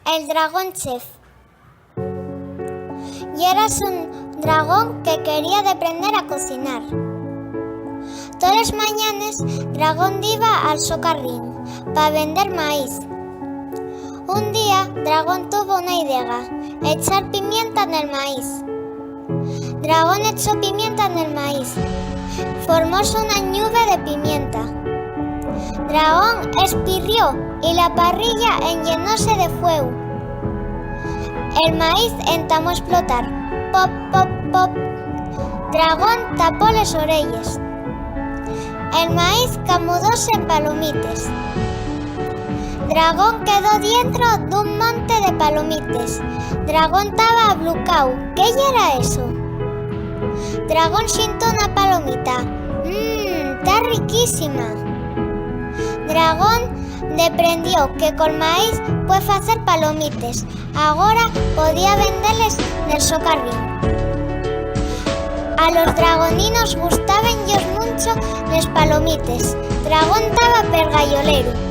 El dragón chef. Y eras un dragón que quería aprender a cocinar. Todas las mañanas, Dragón iba al socarrín para vender maíz. Un día, Dragón tuvo una idea, echar pimienta en el maíz. Dragón echó pimienta en el maíz. Formóse una nube de pimienta. Dragón espirrió y la parrilla enllenóse de fuego. El maíz entamó a explotar. Pop, pop, pop. Dragón tapó las orejas. El maíz camudóse en palomites. Dragón quedó dentro de un monte de palomites. Dragón estaba ablucao. ¿Qué era eso? Dragón sintió una palomita. Está riquísima. Dragón deprendió que con maíz puede hacer palomites. Ahora podía venderles del socarrín. A los dragoninos gustaban ellos mucho les palomites. Dragón estaba pergallolero.